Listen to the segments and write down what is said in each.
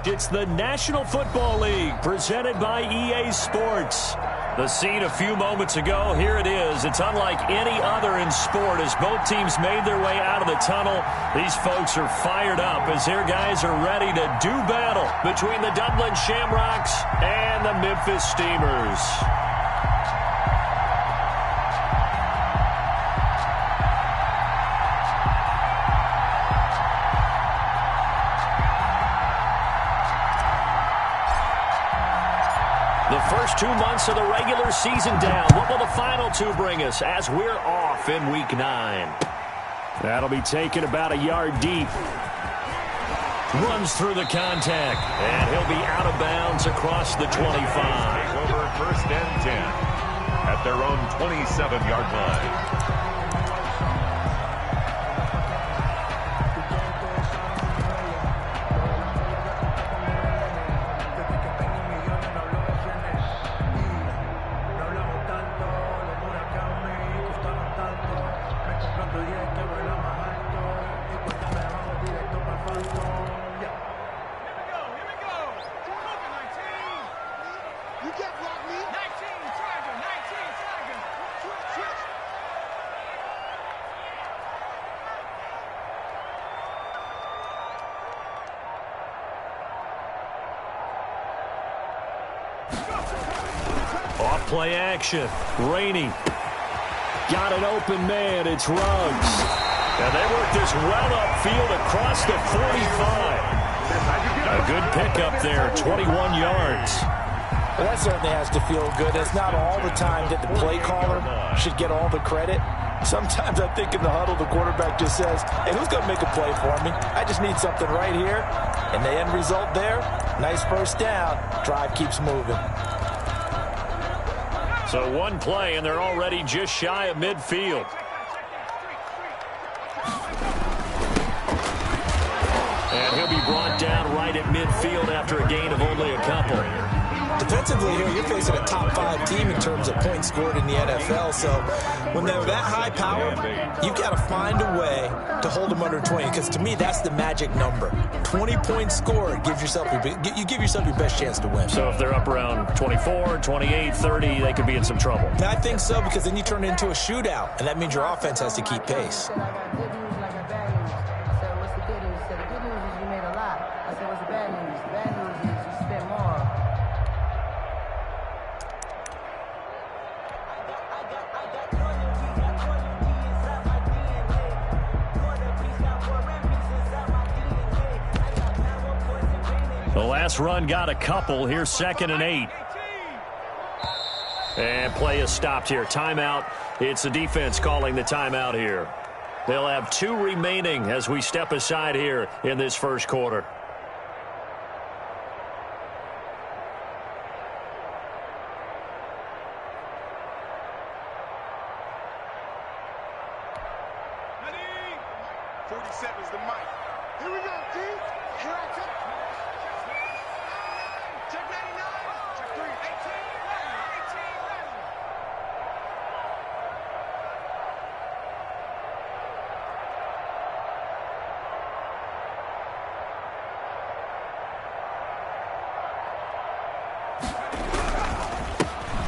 It's the National Football League presented by EA Sports. The scene a few moments ago, here it is. It's unlike any other in sport as both teams made their way out of the tunnel. These folks are fired up as their guys are ready to do battle between the Dublin Shamrocks and the Memphis Steamers. The first 2 months of the regular season down. What will the final two bring us as we're off in Week 9? That'll be taken about a yard deep. Runs through the contact, and he'll be out of bounds across the 25. Over 1st and 10 at their own 27-yard line. Play action. Rainey. Got an open man. It's Ruggs. And they work this well upfield across the 45. A good pickup there. 21 yards. Well, that certainly has to feel good. It's not all the time that the play caller should get all the credit. Sometimes I think in the huddle, the quarterback just says, hey, who's going to make a play for me? I just need something right here. And the end result there, nice first down. Drive keeps moving. So one play, and they're already just shy of midfield. And he'll be brought down right at midfield after a gain of only a couple. Defensively here, you're facing a top-5 team in terms of points scored in the NFL. So when they're that high power, you've got to find a way to hold them under 20. Because to me, that's the magic number. 20 points scored, you give yourself your best chance to win. So if they're up around 24, 28, 30, they could be in some trouble. I think so, because then you turn it into a shootout, and that means your offense has to keep pace. The last run got a couple. Here's 2nd and 8. And play is stopped here. Timeout. It's the defense calling the timeout here. They'll have 2 remaining as we step aside here in this first quarter.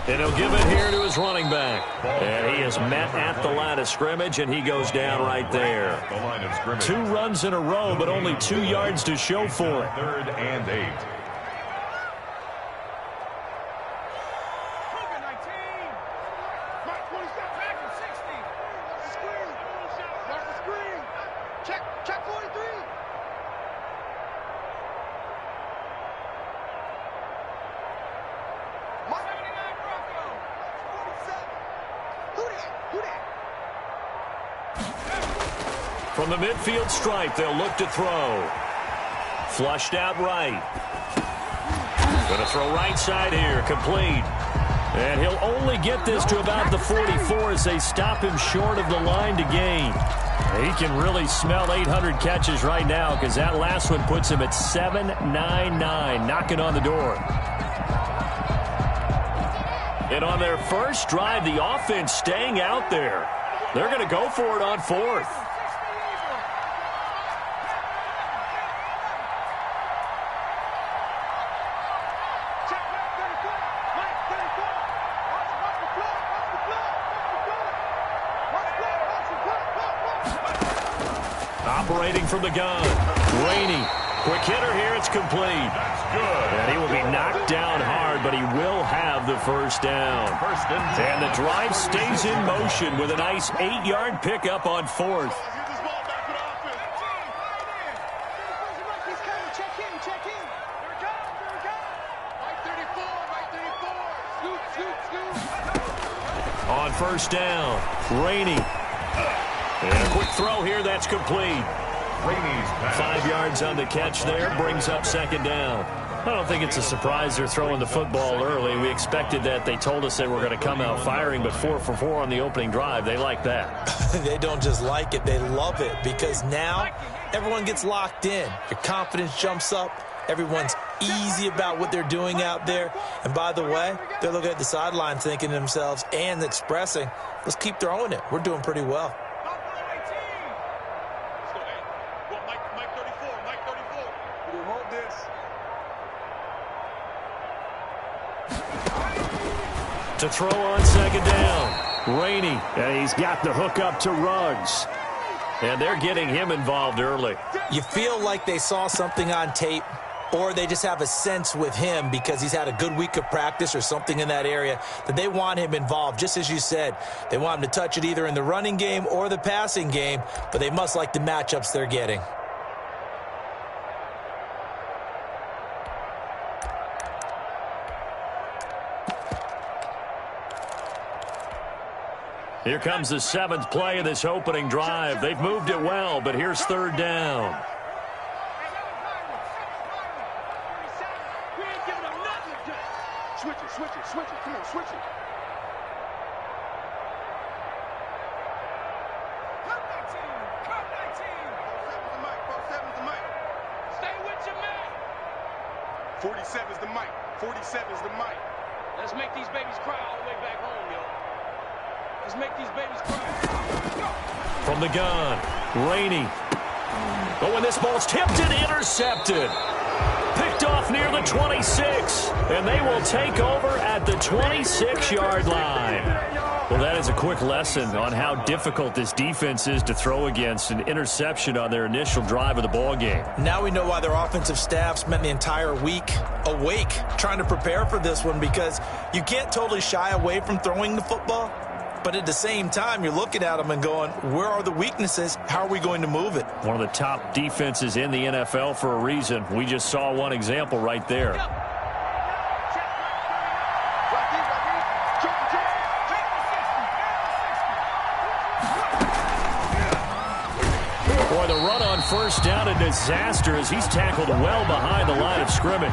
And he'll give it here to his running back. And he is met at the line of scrimmage, and he goes down right there. 2 runs in a row, but only 2 yards to show for it. 3rd and 8. From the midfield stripe, they'll look to throw. Flushed out right. Going to throw right side here, complete. And he'll only get this to about the 44 as they stop him short of the line to gain. He can really smell 800 catches right now because that last one puts him at 799, knocking on the door. And on their first drive, the offense staying out there. They're going to go for it on 4th. operating from the gun. Rainey, quick hitter here. It's complete. That's good. And he will be knocked down hard, but he will have the first down. First and 10. And the drive stays in motion with a nice 8-yard pickup on fourth. On first down, Rainey. And a quick throw here, that's complete. Rainey's pass. 5 yards on the catch there, brings up second down. I don't think it's a surprise they're throwing the football early. We expected that. They told us they were going to come out firing, but 4 for 4 on the opening drive. They like that. They don't just like it, they love it, because now everyone gets locked in. Your confidence jumps up. Everyone's easy about what they're doing out there. And by the way, they're looking at the sideline thinking to themselves and expressing, let's keep throwing it. We're doing pretty well. To throw on second down, Rainey. And he's got the hook up to Ruggs. And they're getting him involved early. You feel like they saw something on tape, or they just have a sense with him because he's had a good week of practice or something in that area that they want him involved. Just as you said, they want him to touch it either in the running game or the passing game, but they must like the matchups they're getting. Here comes the 7th play of this opening drive. They've moved it well, but here's third down. Switch it. Come on, switch it. Cut that team. 47's the mic. Stay with your man. 47's the mic. 47's the mic. Let's make these babies cry all the way back home, yo. Let's make these babies cry. From the gun, Rainey. Oh, and this ball's tipped and intercepted. Picked off near the 26, and they will take over at the 26-yard line. Well, that is a quick lesson on how difficult this defense is to throw against. An interception on their initial drive of the ball game. Now we know why their offensive staff spent the entire week awake trying to prepare for this one, because you can't totally shy away from throwing the football. But at the same time, you're looking at them and going, where are the weaknesses? How are we going to move it? One of the top defenses in the NFL for a reason. We just saw one example right there. Boy, the run on first down, a disaster as he's tackled well behind the line of scrimmage.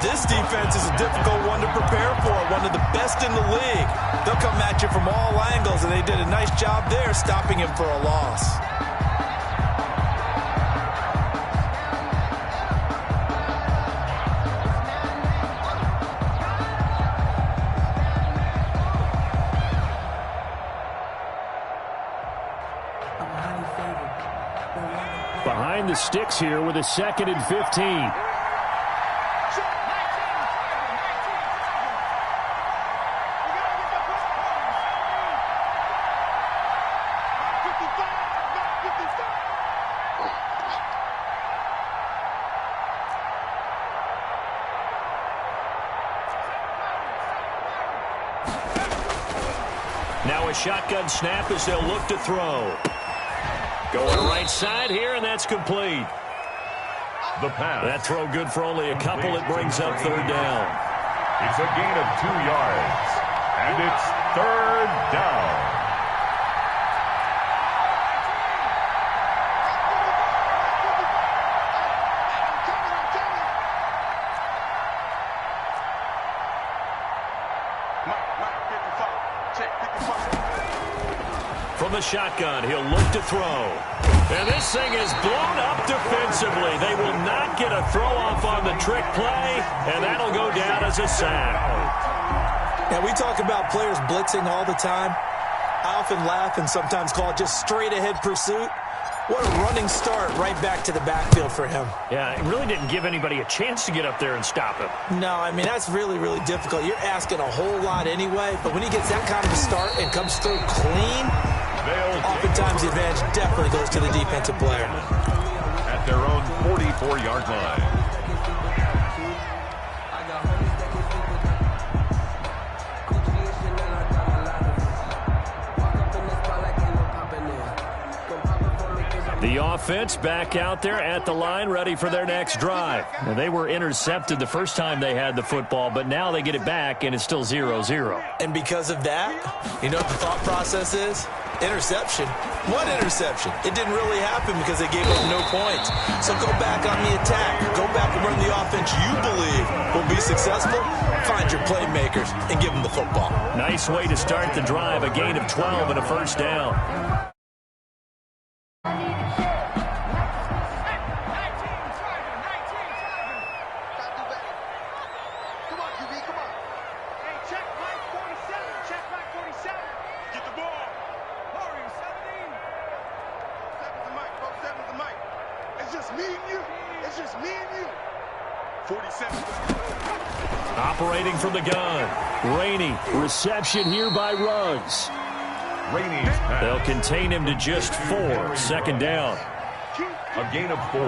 This defense is a difficult one to prepare for, one of the best in the league. They'll come at you from all angles, and they did a nice job there stopping him for a loss. Behind the sticks here with a 2nd and 15. Now a shotgun snap as they'll look to throw. Going right side here, and that's complete. The pass. That throw good for only a couple. It brings up third down. It's a gain of 2 yards. And it's third down. From the shotgun, he'll look to throw. And this thing is blown up defensively. They will not get a throw-off on the trick play, and that'll go down as a sack. Now, we talk about players blitzing all the time. I often laugh and sometimes call it just straight-ahead pursuit. What a running start right back to the backfield for him. Yeah, it really didn't give anybody a chance to get up there and stop him. No, I mean, that's really, really difficult. You're asking a whole lot anyway, but when he gets that kind of a start and comes through clean, Oftentimes, the advantage definitely goes to the defensive player. At their own 44-yard line. The offense back out there at the line, ready for their next drive. Now, they were intercepted the first time they had the football, but now they get it back, and it's still 0-0. And because of that, you know what the thought process is? Interception. What interception? It didn't really happen because they gave up no points. So go back on the attack. Go back and run the offense you believe will be successful. Find your playmakers and give them the football. Nice way to start the drive. A gain of 12 and a first down. Operating from the gun. Rainey, reception here by Ruggs. They'll contain him to just 4. Second down. A gain of 4.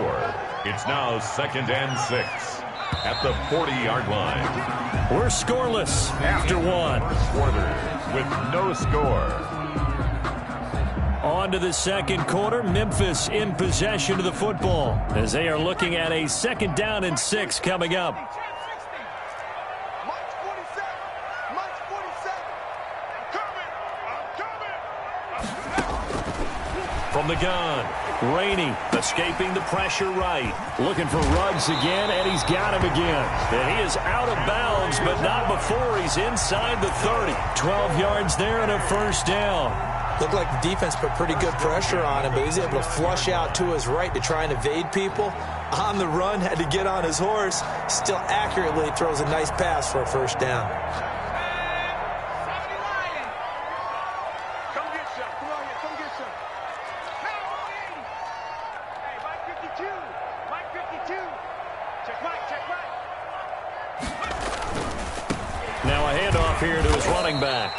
It's now 2nd and 6 at the 40-yard line. We're scoreless after 1. Quarter with no score. On to the second quarter. Memphis in possession of the football as they are looking at a 2nd down and 6 coming up. From the gun, Rainey escaping the pressure right. Looking for Ruggs again, and he's got him again. And he is out of bounds, but not before he's inside the 30. 12 yards there and a first down. Looked like the defense put pretty good pressure on him, but he's able to flush out to his right to try and evade people. On the run, had to get on his horse. Still accurately throws a nice pass for a first down. Now a handoff here to his running back.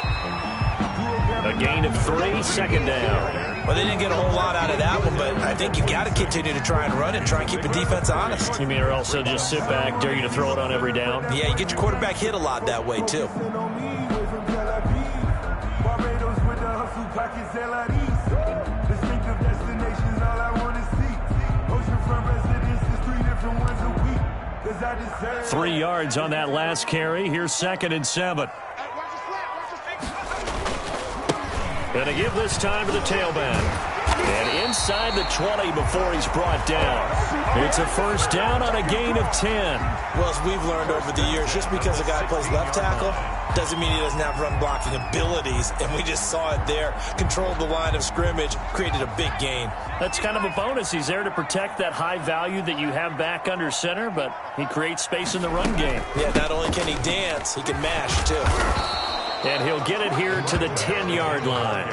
A gain of 3, 2nd down. Well, they didn't get a whole lot out of that one, but I think you've got to continue to try and run it and try and keep the defense honest. You mean or also just sit back, dare you to throw it on every down? Yeah, you get your quarterback hit a lot that way, too. Three yards on that last carry. Here's 2nd and 7. Going to give this time to the tailback. And inside the 20 before he's brought down. It's a first down on a gain of 10. Well, as we've learned over the years, just because a guy plays left tackle doesn't mean he doesn't have run blocking abilities. And we just saw it there. Controlled the line of scrimmage, created a big gain. That's kind of a bonus. He's there to protect that high value that you have back under center, but he creates space in the run game. Yeah, not only can he dance, he can mash, too. And he'll get it here to the 10-yard line.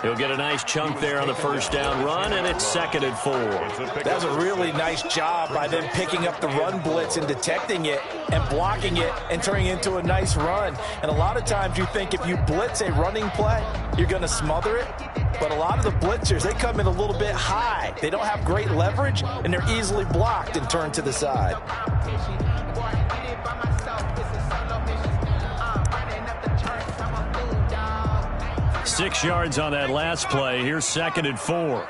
He'll get a nice chunk there on the first down run, and it's 2nd and 4. That was a really nice job by them picking up the run blitz and detecting it and blocking it and turning it into a nice run. And a lot of times you think if you blitz a running play, you're going to smother it. But a lot of the blitzers, they come in a little bit high. They don't have great leverage, and they're easily blocked and turned to the side. Six yards on that last play. Here's 2nd and 4.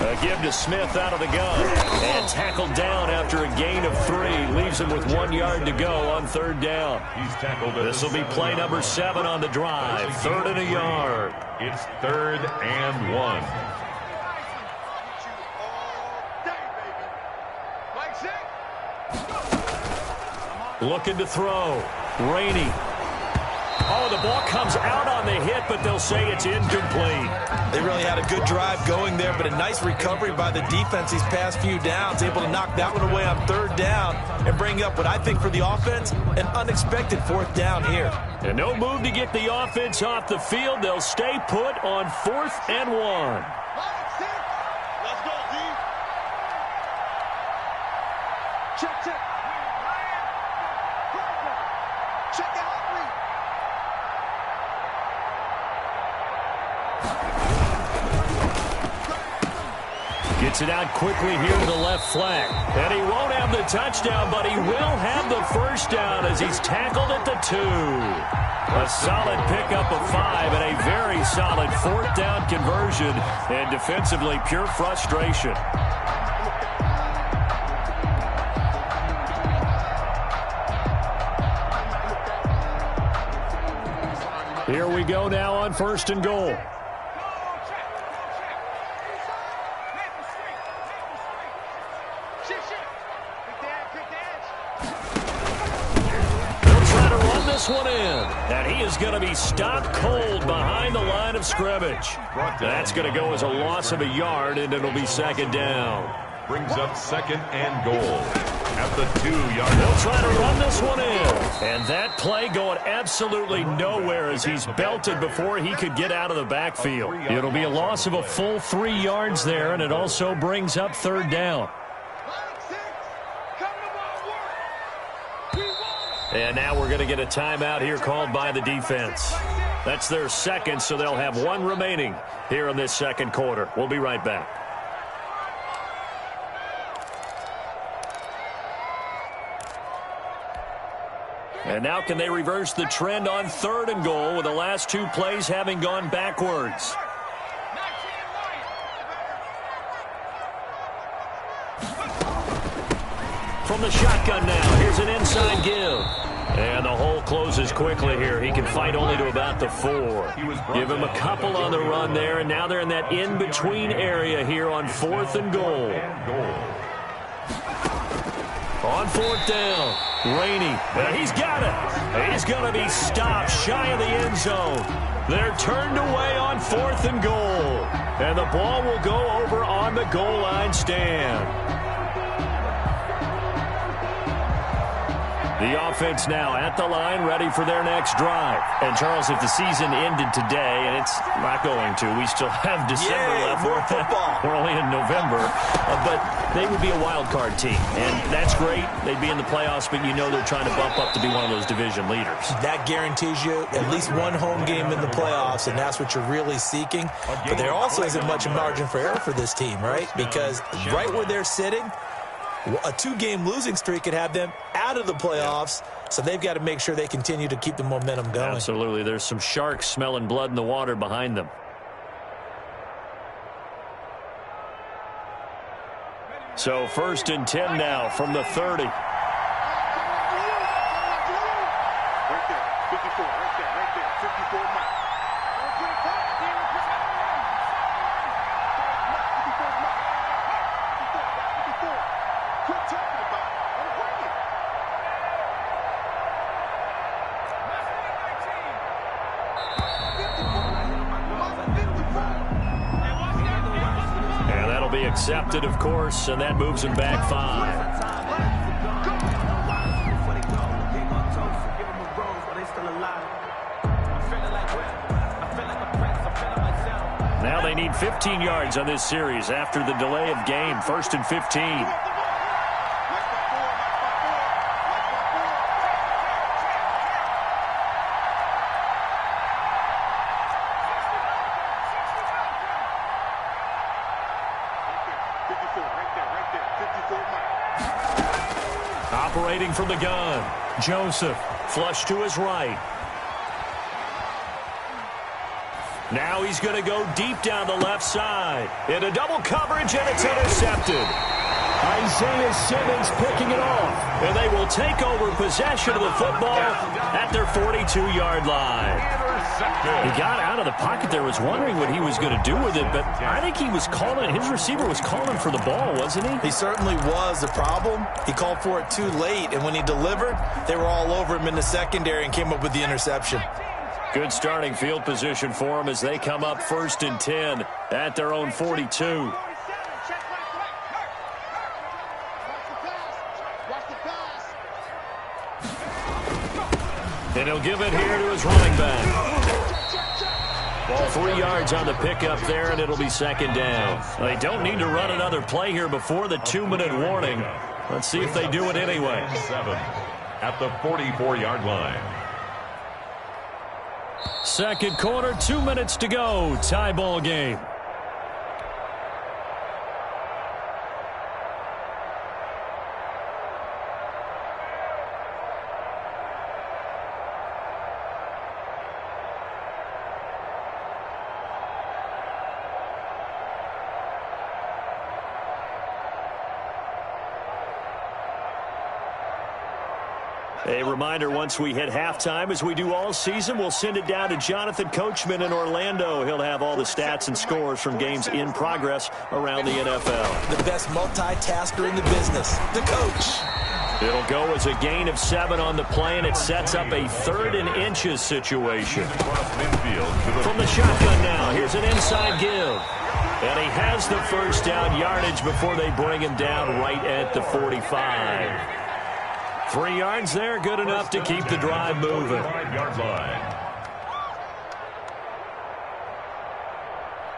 A give to Smith out of the gun. And tackled down after a gain of 3. Leaves him with 1 yard to go on 3rd down. He's tackled. This will be play number 7 on the drive. 3rd and a yard. It's 3rd and 1. Looking to throw. Rainey. Oh, the ball comes out on the hit, but they'll say it's incomplete. They really had a good drive going there, but a nice recovery by the defense these past few downs. Able to knock that one away on 3rd down and bring up what I think for the offense, an unexpected 4th down here. And no move to get the offense off the field. They'll stay put on 4th and 1. Let's go, D. Check, check. Check out. Gets it out quickly here to the left flank. And he won't have the touchdown, but he will have the first down as he's tackled at the 2. A solid pickup of 5 and a very solid 4th down conversion. And defensively, pure frustration. Here we go now on 1st and goal. This one in, and he is going to be stopped cold behind the line of scrimmage. That's going to go as a loss of a yard, and it'll be 2nd down. Brings up 2nd and goal at the 2-yard line. They'll try to run this one in, and that play going absolutely nowhere as he's belted before he could get out of the backfield. It'll be a loss of a full 3 yards there, and it also brings up 3rd down. And now we're going to get a timeout here called by the defense. That's their 2nd, so they'll have 1 remaining here in this 2nd quarter. We'll be right back. And now can they reverse the trend on 3rd and goal with the last 2 plays having gone backwards? From the shotgun now, here's an inside give. And the hole closes quickly here. He can fight only to about the 4. Give him a couple on the run there, and now they're in that in-between area here on 4th and goal. On 4th down, Rainey, and he's got it. He's going to be stopped shy of the end zone. They're turned away on 4th and goal. And the ball will go over on the goal line stand. The offense now at the line, ready for their next drive. And, Charles, if the season ended today, and it's not going to, we still have December left. More football. We're only in November. But they would be a wild card team. And that's great. They'd be in the playoffs, but you know they're trying to bump up to be one of those division leaders. That guarantees you at least 1 home game in the playoffs, and that's what you're really seeking. But there also isn't much margin for error for this team, right? Because right where they're sitting, a 2-game losing streak could have them out of the playoffs, so they've got to make sure they continue to keep the momentum going. Absolutely. There's some sharks smelling blood in the water behind them. So 1st and 10 now from the 30. Right there, 54, right there, 54 Mike. Quit talking about it. I'm working. And that'll be accepted, of course, and that moves him back 5. Now they need 15 yards on this series after the delay of game. 1st and 15. Operating from the gun, Joseph, flush to his right. Now he's going to go deep down the left side. In a double coverage, and it's intercepted. Isaiah Simmons picking it off. And they will take over possession of the football at their 42-yard line. He got out of the pocket there, was wondering what he was going to do with it, but I think he was calling, his receiver was calling for the ball, wasn't he? He certainly was. The problem, he called for it too late, and when he delivered, they were all over him in the secondary and came up with the interception. Good starting field position for them as they come up 1st and 10 at their own 42. And he'll give it here to his running back. Ball 3 yards on the pickup there, and it'll be 2nd down. They don't need to run another play here before the 2-minute warning. Let's see if they do it anyway. 7 at the 44-yard line. 2nd quarter, 2 minutes to go. Tie ball game. A reminder, once we hit halftime, as we do all season, we'll send it down to Jonathan Coachman in Orlando. He'll have all the stats and scores from games in progress around the NFL. The best multitasker in the business, the coach. It'll go as a gain of 7 on the play, and it sets up a 3rd and inches situation. From the shotgun now, here's an inside give. And he has the first down yardage before they bring him down right at the 45. 3 yards there, good enough to keep the drive moving. 5-yard line.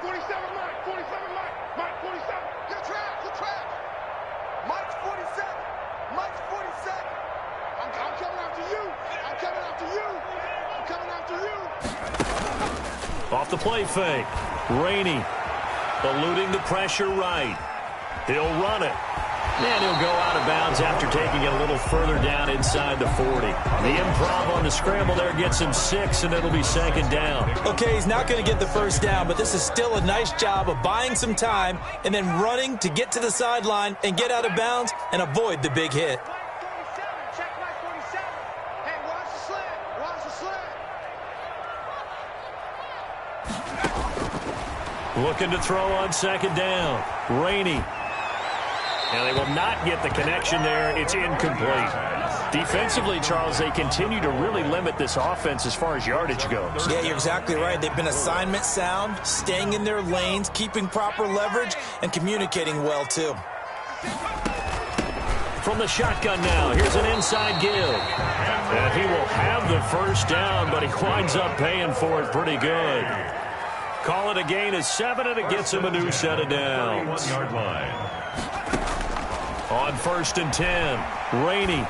47, Mike. 47, Mike. Mike, 47. Good track. Good track. Mike's 47. Mike's 47. I'm coming after you. I'm coming after you. I'm coming after you. Off the play fake. Rainey eluding the pressure right. He'll run it. And he'll go out of bounds after taking it a little further down inside the 40. The improv on the scramble there gets him 6, and it'll be 2nd down. Okay, he's not going to get the first down, but this is still a nice job of buying some time and then running to get to the sideline and get out of bounds and avoid the big hit. Check Mike 47. Hey, watch the slant. Watch the slant. Looking to throw on 2nd down. Rainey. And they will not get the connection there. It's incomplete. Defensively, Charles, they continue to really limit this offense as far as yardage goes. Yeah, you're exactly right. They've been assignment sound, staying in their lanes, keeping proper leverage, and communicating well, too. From the shotgun now, here's an inside give. And he will have the first down, but he winds up paying for it pretty good. Call it a gain of 7, and it gets him a new set of downs. 1-yard line. On 1st and 10, Rainey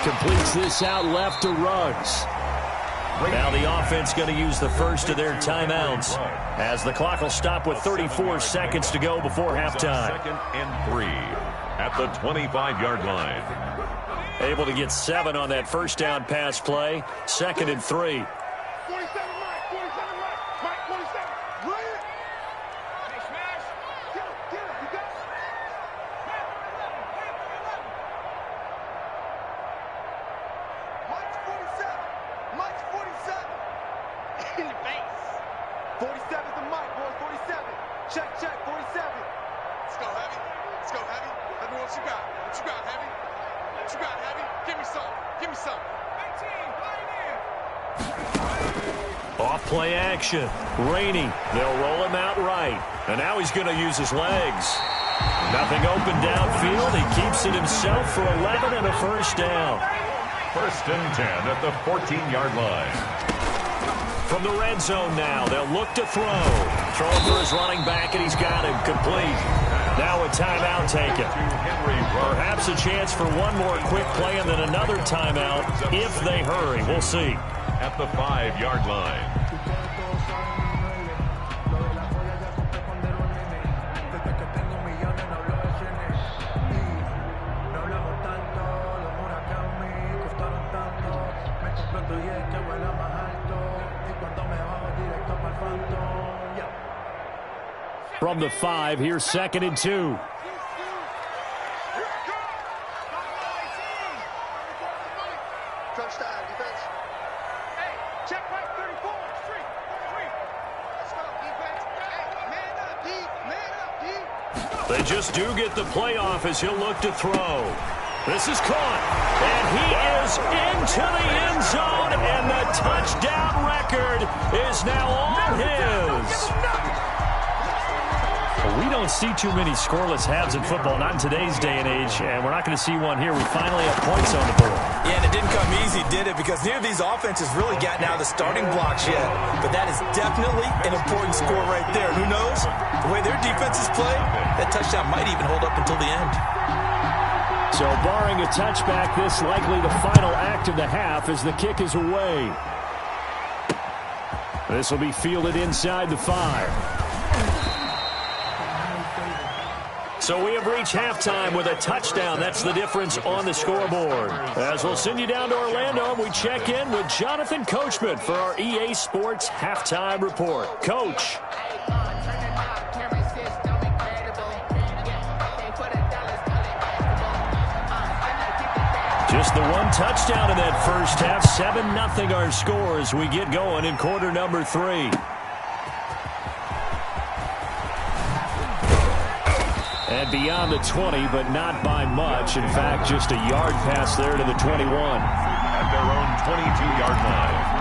completes this out left to Ruggs. Now the offense going to use the first of their timeouts as the clock will stop with 34 seconds to go before halftime. 2nd and 3 at the 25-yard line. Able to get 7 on that first down pass play. 2nd and 3. 47, Mike. 47, Mike. Mike, 47. Run it. Hey, smash. Get him. Get him. You got it. Mike's 47. Mike's 47. In the face. 47's the Mike, boy. 47. Check, check. 47. Let's go, Heavy. Let's go, Heavy. Let me know what you got. What you got, Heavy? What you got, Heavy? Give me some. Give me some. 18. Pioneer. Off play action. Rainey. They'll roll him out right. And now he's going to use his legs. Nothing open downfield. He keeps it himself for 11 and a first down. 1st and 10 at the 14-yard line. From the red zone now, they'll look to throw. Throwing for his running back, and he's got him complete. Now a timeout taken. Perhaps a chance for one more quick play and then another timeout if they hurry. We'll see. At the 5-yard line. From the 5, here's 2nd and 2. Touchdown, defense. Hey, check right 34. Street. Let's go, defense. Hey, man up, D. Man up, D. They just do get the playoff as he'll look to throw. This is caught. And he is into the end zone, and the touchdown record is now all his. We don't see too many scoreless halves in football, not in today's day and age, and we're not going to see one here. We finally have points on the board. Yeah, and it didn't come easy, did it? Because neither of these offenses really got out of the starting blocks yet. But that is definitely an important score right there. Who knows? The way their defenses play, that touchdown might even hold up until the end. So barring a touchback, this likely the final act of the half as the kick is away. This will be fielded inside the 5. So we have reached halftime with a touchdown. That's the difference on the scoreboard. As we'll send you down to Orlando, we check in with Jonathan Coachman for our EA Sports Halftime Report. Coach. Just the one touchdown in that first half. 7-0 our score as we get going in quarter number 3. And beyond the 20, but not by much. In fact, just a yard pass there to the 21. At their own 22-yard line.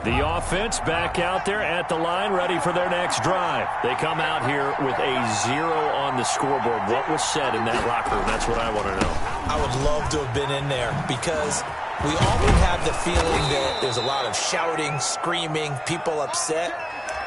The offense back out there at the line, ready for their next drive. They come out here with a 0 on the scoreboard. What was said in that locker room? That's what I want to know. I would love to have been in there because we often have the feeling that there's a lot of shouting, screaming, people upset.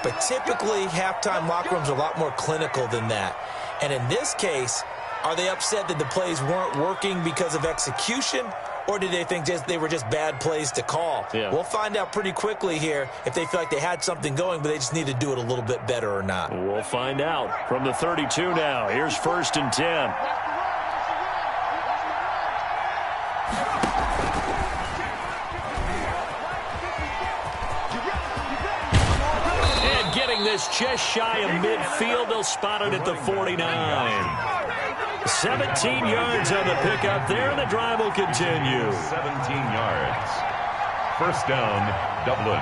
But typically, halftime locker rooms are a lot more clinical than that. And in this case, are they upset that the plays weren't working because of execution? Or did they think they were just bad plays to call? Yeah. We'll find out pretty quickly here if they feel like they had something going, but they just need to do it a little bit better or not. We'll find out. From the 32 now, here's 1st and 10. And getting this just shy of midfield, they'll spot it at the 49. 17 yards on the pickup there, and the drive will continue. 17 yards. First down, Dublin.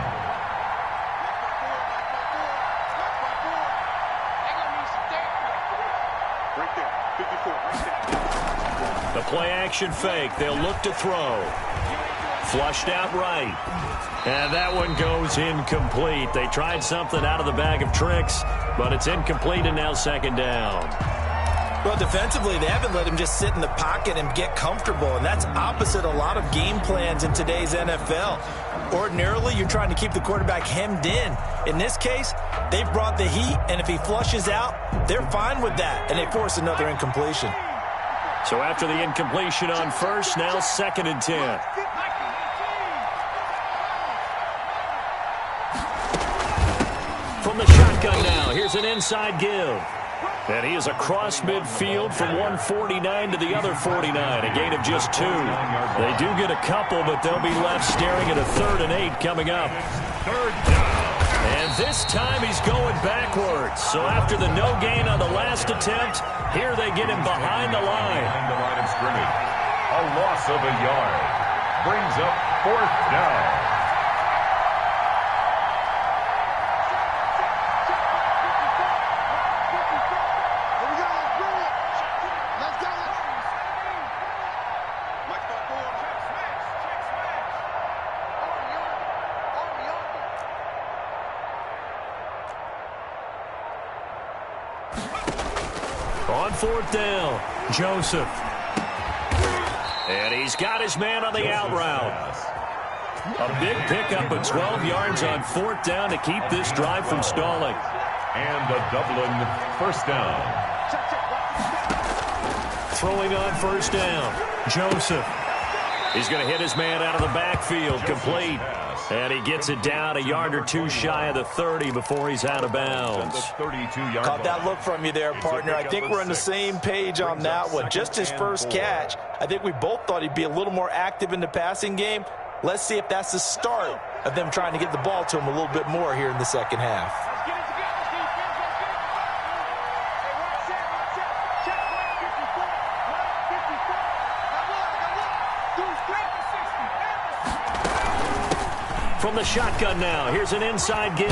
The play action fake. They'll look to throw. Flushed out right. And that one goes incomplete. They tried something out of the bag of tricks, but it's incomplete and now 2nd down. Well, defensively, they haven't let him just sit in the pocket and get comfortable, and that's opposite a lot of game plans in today's NFL. Ordinarily, you're trying to keep the quarterback hemmed in. In this case, they've brought the heat, and if he flushes out, they're fine with that, and they force another incompletion. So after the incompletion on first, now 2nd and 10. From the shotgun now, here's an inside give. And he is across midfield from 149 to the other 49, a gain of just 2. They do get a couple, but they'll be left staring at a 3rd and 8 coming up. 3rd down. And this time he's going backwards. So after the no gain on the last attempt, here they get him behind the line. Behind the line of scrimmage. A loss of a yard. Brings up 4th down. On 4th down, Joseph. And he's got his man on the out route. A big pickup of 12 yards on 4th down to keep this drive from stalling. And a Dublin 1st down. Throwing on 1st down, Joseph. He's going to hit his man out of the backfield, complete. And he gets it down a yard or 2 shy of the 30 before he's out of bounds. Caught that look from you there, partner. I think we're on the same page on that one. Just his first catch. I think we both thought he'd be a little more active in the passing game. Let's see if that's the start of them trying to get the ball to him a little bit more here in the second half. From the shotgun now, here's an inside give.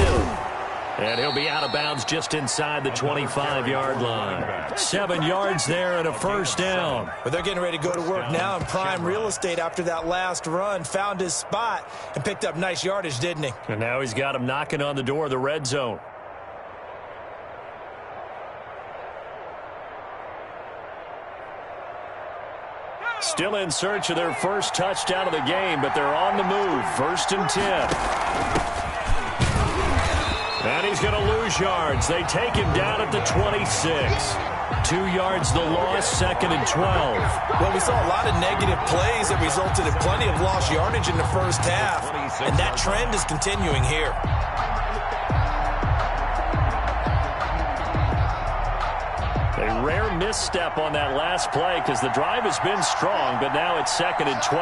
And he'll be out of bounds just inside the 25-yard line. 7 yards there and a 1st down. But they're getting ready to go to work now in prime real estate after that last run. Found his spot and picked up nice yardage, didn't he? And now he's got him knocking on the door of the red zone. Still in search of their first touchdown of the game, but they're on the move. 1st and 10. And he's going to lose yards. They take him down at the 26. 2 yards the loss, 2nd and 12. Well, we saw a lot of negative plays that resulted in plenty of lost yardage in the first half, and that trend is continuing here. A rare misstep on that last play because the drive has been strong, but now it's 2nd and 12.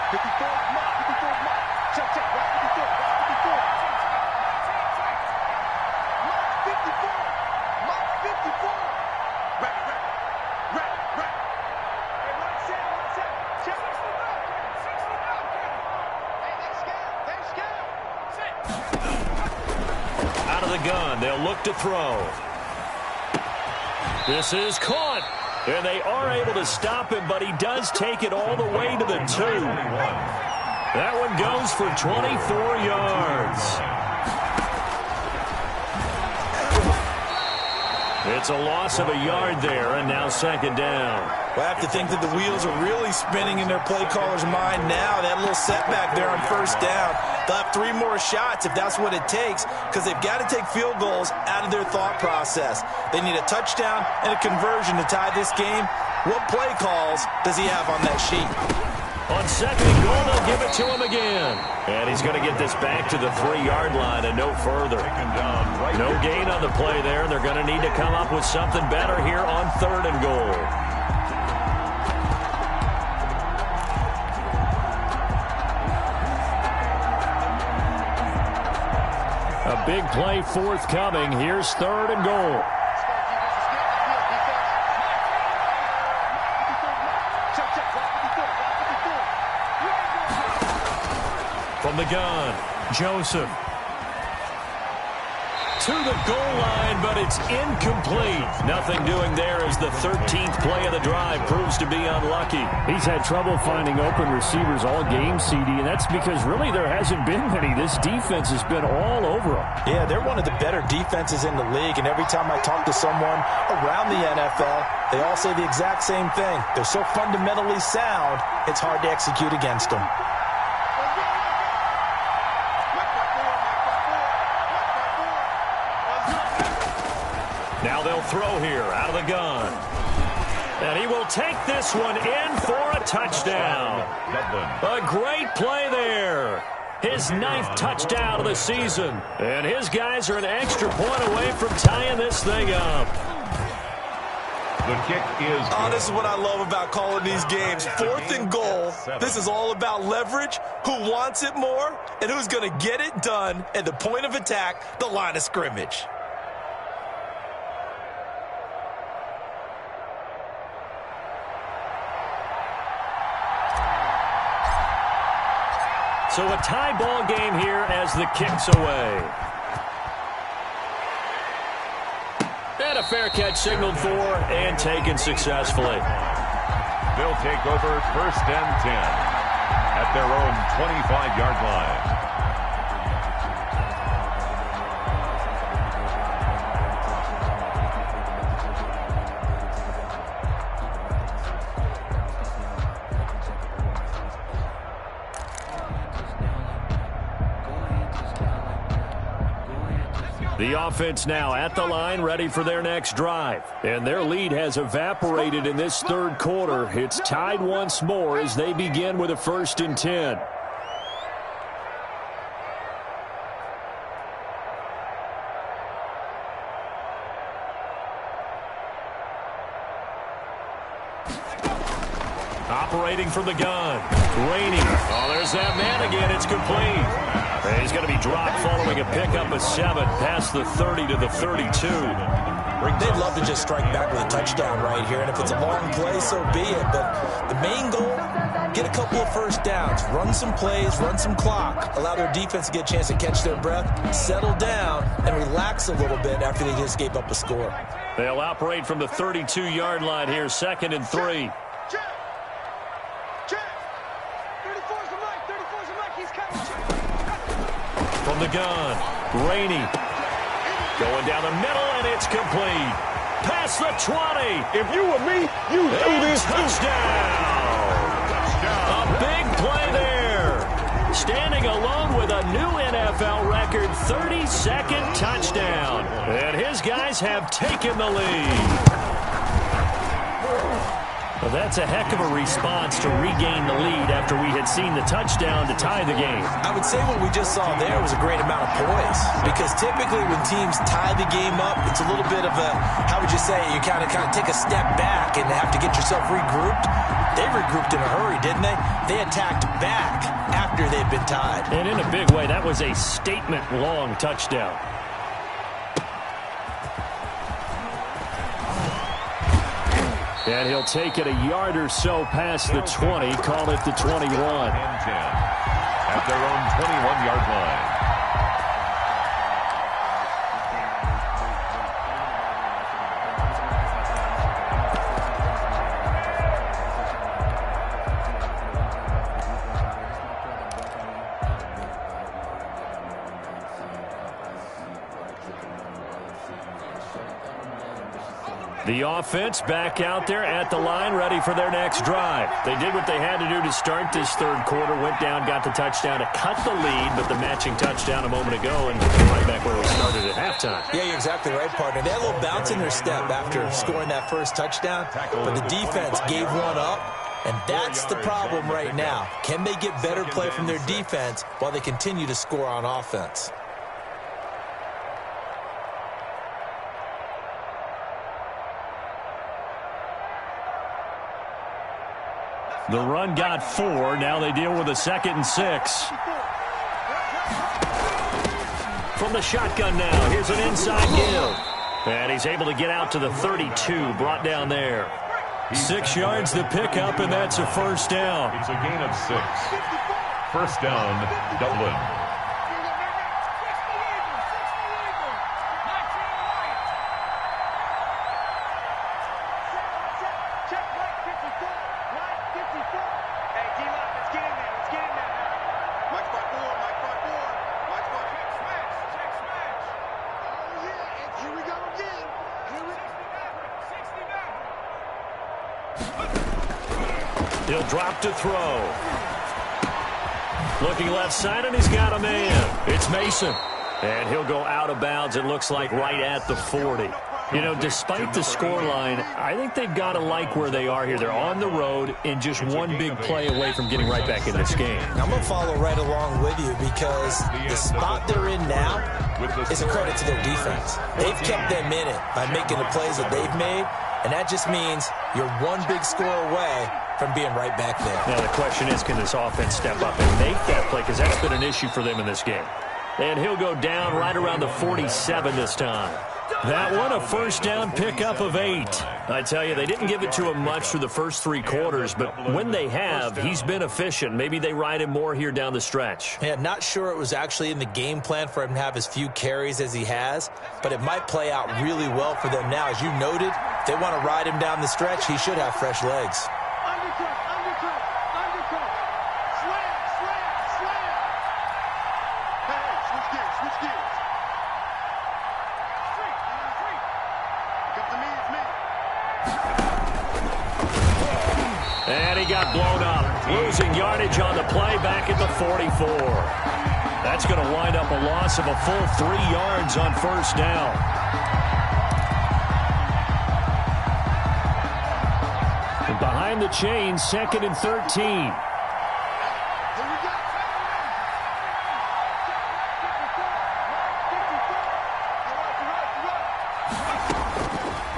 54 is Mike. 54 is Mike. Check, check. Right 54. Right 54. Mike 54. Mike 54. Right, right. Right, right. Hey, right set, right set. Check. 60 now. Hey, they scared. They scared. Out of the gun, they'll look to throw. This is caught. And they are able to stop him, but he does take it all the way to the 2. That one goes for 24 yards. It's a loss of a yard there, and now second down. Well, I have to think that the wheels are really spinning in their play caller's mind now. That little setback there on first down. They'll have 3 more shots if that's what it takes, because they've got to take field goals out of their thought process. They need a touchdown and a conversion to tie this game. What play calls does he have on that sheet? On second and goal, they'll give it to him again. And he's going to get this back to the 3-yard line and no further. No gain on the play there. They're going to need to come up with something better here on third and goal. A big play forthcoming. Here's third and goal. From the gun, Joseph. To the goal line, but it's incomplete. Nothing doing there as the 13th play of the drive proves to be unlucky. He's had trouble finding open receivers all game, CD, and that's because really there hasn't been many. This defense has been all over them. Yeah, they're one of the better defenses in the league, and every time I talk to someone around the NFL, they all say the exact same thing. They're so fundamentally sound, it's hard to execute against them. Now they'll throw here out of the gun. And he will take this one in for a touchdown. A great play there. His 9th touchdown of the season. And his guys are an extra point away from tying this thing up. The kick is good. Oh, this is what I love about calling these games. 4th and goal. This is all about leverage, who wants it more, and who's going to get it done at the point of attack, the line of scrimmage. So a tie ball game here as the kick's away. And a fair catch signaled for and taken successfully. They'll take over first and 10 at their own 25-yard line. The offense now at the line, ready for their next drive. And their lead has evaporated in this third quarter. It's tied once more as they begin with a 1st and 10. Operating from the gun. Rainey. Oh, there's that man again. It's complete. And he's going to be dropped following a pickup of 7 past the 30 to the 32. They'd love to just strike back with a touchdown right here, and if it's a long play, so be it. But the main goal, get a couple of first downs, run some plays, run some clock, allow their defense to get a chance to catch their breath, settle down, and relax a little bit after they just gave up a score. They'll operate from the 32-yard line here, 2nd and 3. From the gun, Rainey. Going down the middle, and it's complete. Past the 20. If you were me, you do this too. Touchdown. A big play there. Standing alone with a new NFL record 32nd touchdown. And his guys have taken the lead. Well, that's a heck of a response to regain the lead after we had seen the touchdown to tie the game. I would say what we just saw there was a great amount of poise, because typically when teams tie the game up, it's a little bit of a, how would you say, you kind of take a step back and have to get yourself regrouped. They regrouped in a hurry, didn't they? They attacked back after they'd been tied. And in a big way, that was a statement-long touchdown. And he'll take it a yard or so past the 20, call it the 21. At their own 21-yard line. The offense back out there at the line, ready for their next drive. They did what they had to do to start this third quarter, went down, got the touchdown to cut the lead, but the matching touchdown a moment ago, and right back where we started at halftime. Yeah, you're exactly right, partner. They had a little bounce in their step after scoring that first touchdown, but the defense gave one up, and that's the problem right now. Can they get better play from their defense while they continue to score on offense? The run got 4. Now they deal with a 2nd and 6. From the shotgun now, here's an inside give. And he's able to get out to the 32, brought down there. 6 yards the pickup, and that's a first down. It's a gain of 6. First down, Dublin. He'll drop to throw. Looking left side, and he's got a man. It's Mason. And he'll go out of bounds, it looks like, right at the 40. You know, despite the scoreline, I think they've got to like where they are here. They're on the road and just one big play away from getting right back in this game. I'm going to follow right along with you, because the spot they're in now is a credit to their defense. They've kept them in it by making the plays that they've made, and that just means you're one big score away from being right back there. Now the question is, can this offense step up and make that play? Because that's been an issue for them in this game. And he'll go down right around the 47 this time. That one, a first down pickup of 8. I tell you, they didn't give it to him much through the first 3 quarters, but when they have, he's been efficient. Maybe they ride him more here down the stretch. Yeah, not sure it was actually in the game plan for him to have as few carries as he has, but it might play out really well for them now. As you noted, if they want to ride him down the stretch, he should have fresh legs. And he got blown up, losing yardage on the play back at the 44. That's going to wind up a loss of a full 3 yards on first down. And behind the chains, 2nd and 13.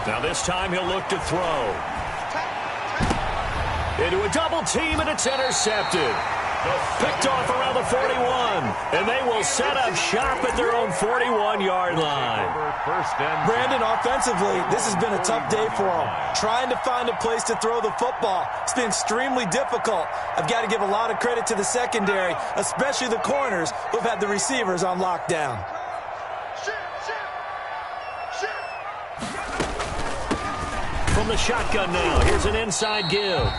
Now this time he'll look to throw. Into a double team, and it's intercepted. Picked off around the 41, and they will set up shop at their own 41-yard line. Brandon, offensively, this has been a tough day for them. Trying to find a place to throw the football. It's been extremely difficult. I've got to give a lot of credit to the secondary, especially the corners who've had the receivers on lockdown. From the shotgun now, here's an inside give.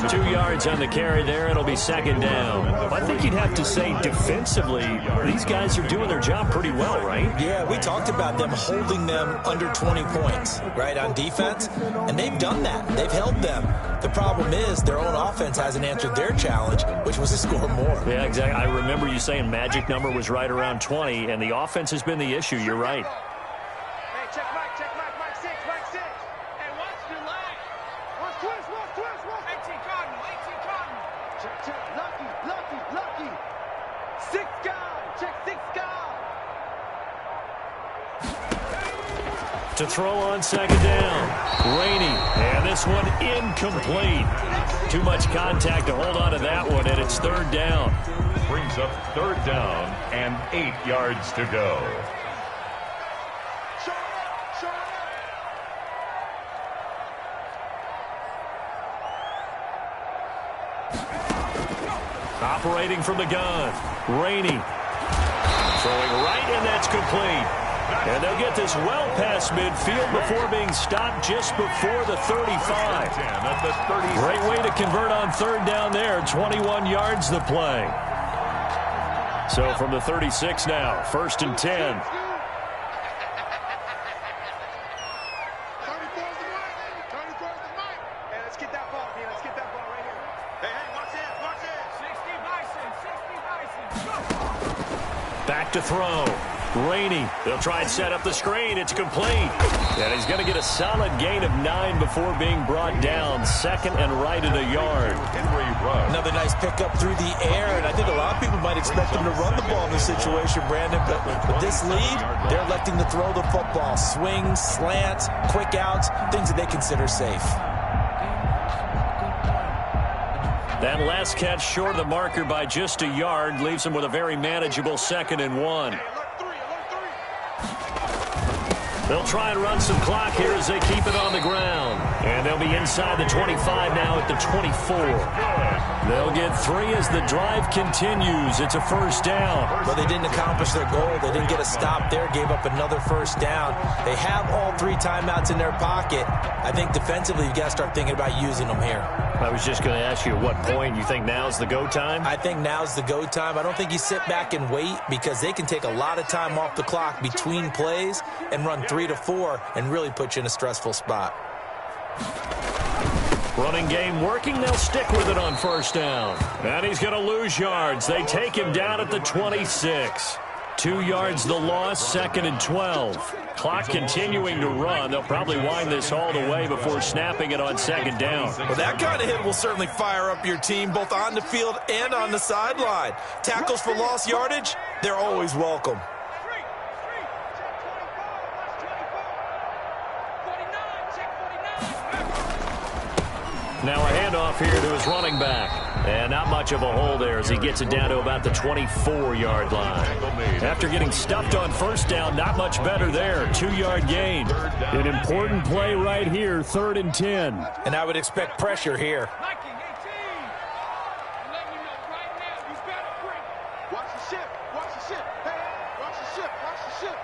2 yards on the carry there. It'll be 2nd down. I think you'd have to say defensively, these guys are doing their job pretty well, right? Yeah, we talked about them holding them under 20 points, right, on defense, and they've done that. They've held them. The problem is their own offense hasn't answered their challenge, which was to score more. Yeah, exactly. I remember you saying magic number was right around 20, and the offense has been the issue. You're right. Hey, check Mike 6, Mike 6. Hey, watch your leg. Lucky. 6 guys. Check 6 guys. To throw on second down. Rainey. And this one incomplete. Too much contact to hold on to that one, and it's third down. Brings up third down and 8 yards to go. Operating from the gun. Rainey. Throwing right, and that's complete. And they'll get this well past midfield before being stopped just before the 35. Great way to convert on third down there. 21 yards the play. So from the 36 now, 1st and 10. Back to throw. Rainey. They'll try and set up the screen. It's complete. And he's going to get a solid gain of 9 before being brought down. Second and right at a yard. Another nice pickup through the air, and I think a lot of people might expect him to run the ball in this situation, Brandon. But with this lead, they're electing to throw the football. Swings, slants, quick outs, things that they consider safe. That last catch short of the marker by just a yard leaves him with a very manageable 2nd and 1. They'll try and run some clock here as they keep it on the ground. And they'll be inside the 25 now at the 24. They'll get 3 as the drive continues. It's a first down. But they didn't accomplish their goal. They didn't get a stop there, gave up another first down. They have all 3 timeouts in their pocket. I think defensively you've got to start thinking about using them here. I was just going to ask you at what point you think now's the go time? I think now's the go time. I don't think you sit back and wait because they can take a lot of time off the clock between plays and run 3 to 4 and really put you in a stressful spot. Running game working. They'll stick with it on first down. And he's going to lose yards. They take him down at the 26. 2 yards the loss, 2nd and 12. Clock continuing to run. They'll probably wind this all the way before snapping it on second down. Well, that kind of hit will certainly fire up your team both on the field and on the sideline. Tackles for lost yardage, they're always welcome. Now a handoff here to his running back. And not much of a hole there as he gets it down to about the 24-yard line. After getting stuffed on first down, not much better there. 2-yard gain. An important play right here, 3rd and 10. And I would expect pressure here. Watch the ship. Watch the ship. Hey, watch the ship. Watch the ship.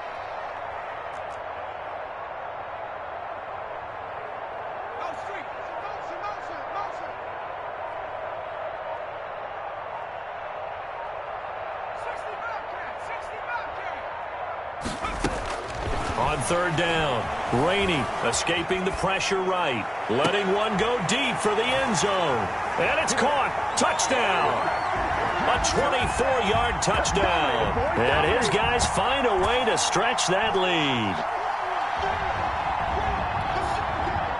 On third down, Rainey escaping the pressure right. Letting one go deep for the end zone. And it's caught. Touchdown. A 24-yard touchdown. And his guys find a way to stretch that lead.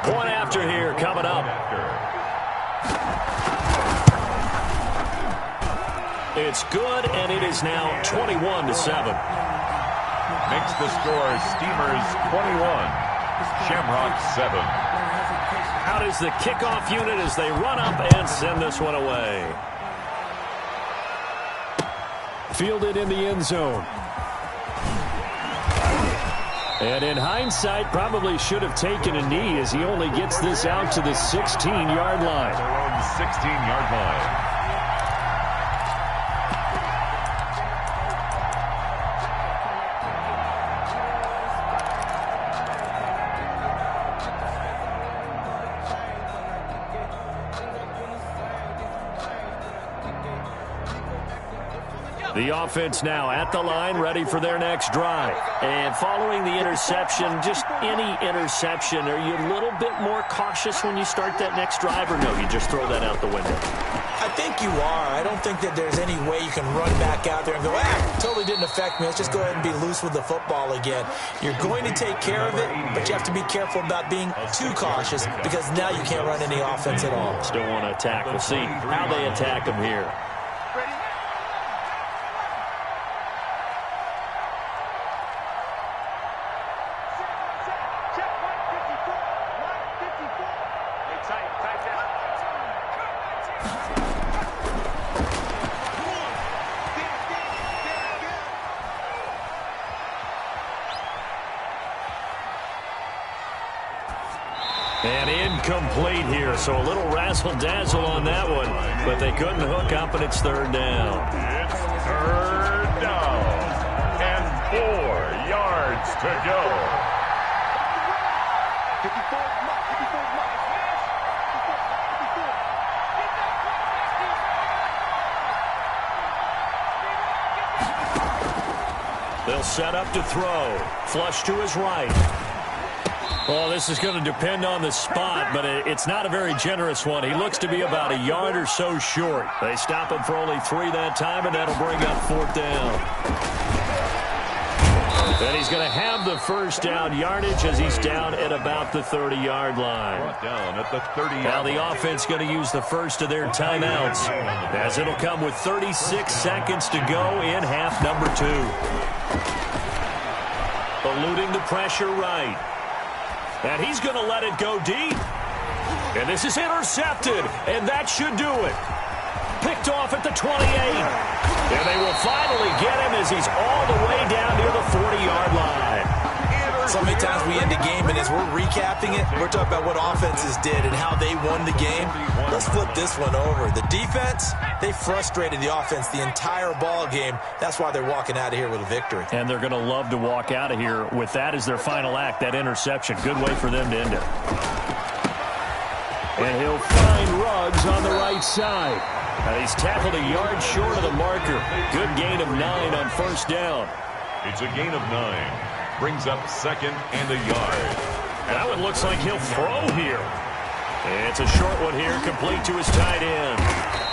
Point after here coming up. It's good, and it is now 21-7. Makes the score Steamers 21, Shamrocks 7. Out is the kickoff unit as they run up and send this one away. Fielded in the end zone. And in hindsight, probably should have taken a knee as he only gets this out to the 16-yard line. Their own 16-yard line. The offense now at the line, ready for their next drive. And following the interception, just any interception, are you a little bit more cautious when you start that next drive, or no, you just throw that out the window? I think you are. I don't think that there's any way you can run back out there and go, totally didn't affect me. Let's just go ahead and be loose with the football again. You're going to take care of it, but you have to be careful about being too cautious because now you can't run any offense at all. Still want to attack. We'll see how they attack him here. And incomplete here, so a little razzle-dazzle on that one, but they couldn't hook up, and it's third down. It's third down, and 4 yards to go. They'll set up to throw. Flush to his right. Well, this is going to depend on the spot, but it's not a very generous one. He looks to be about a yard or so short. They stop him for only 3 that time, and that'll bring up fourth down. And he's going to have the first down yardage as he's down at about the 30-yard line. Down at the 30-yard Now the offense going to use the first of their timeouts, as it'll come with 36 seconds to go in half number 2. Eluding the pressure right. And he's going to let it go deep. And this is intercepted, and that should do it. Picked off at the 28. And they will finally get him as he's all the way down near the 40-yard line. So many times we end a game, and as we're recapping it, we're talking about what offenses did and how they won the game. Let's flip this one over. The defense, they frustrated the offense the entire ball game. That's why they're walking out of here with a victory. And they're going to love to walk out of here with that as their final act, that interception. Good way for them to end it. And he'll find Ruggs on the right side. And he's tackled a yard short of the marker. Good gain of 9 on first down. It's a gain of 9. Brings up second and a yard. And that one looks like he'll throw here. It's a short one here, complete to his tight end.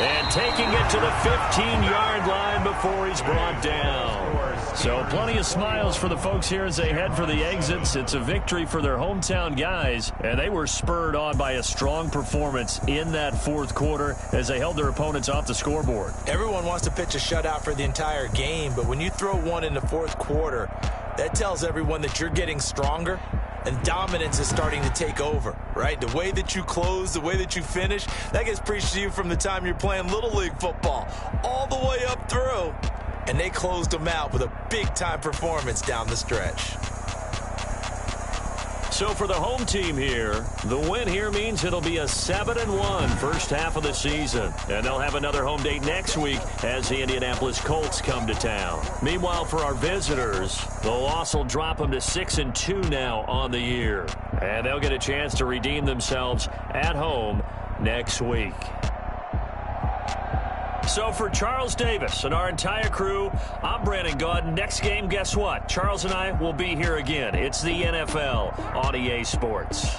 And taking it to the 15-yard line before he's brought down. So plenty of smiles for the folks here as they head for the exits. It's a victory for their hometown guys, and they were spurred on by a strong performance in that fourth quarter as they held their opponents off the scoreboard. Everyone wants to pitch a shutout for the entire game, but when you throw one in the fourth quarter, that tells everyone that you're getting stronger and dominance is starting to take over, right? The way that you close, the way that you finish, that gets preached to you from the time you're playing Little League football all the way up through. And they closed them out with a big-time performance down the stretch. So for the home team here, the win here means it'll be a 7-1 first half of the season. And they'll have another home date next week as the Indianapolis Colts come to town. Meanwhile, for our visitors, the loss will drop them to 6-2 now on the year. And they'll get a chance to redeem themselves at home next week. So for Charles Davis and our entire crew, I'm Brandon Gaudin. Next game, guess what? Charles and I will be here again. It's the NFL on EA Sports.